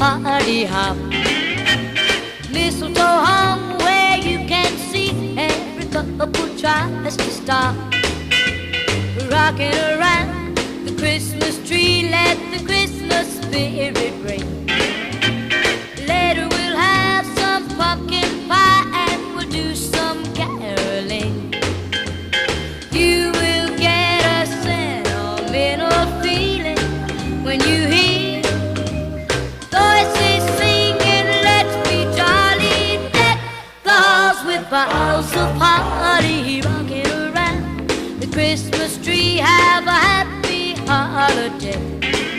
party hop. Mistletoe hung where you can see every couple tries to stop. Rocking around the Christmas tree, let the Christmas spirit ring. Later we'll have some pumpkin pie and we'll do some caroling. You will get a sentimental feeling when you hear voices singing, let's be jolly, deck the halls with boughs of holly. Rocking around the Christmas tree, have a happy holiday.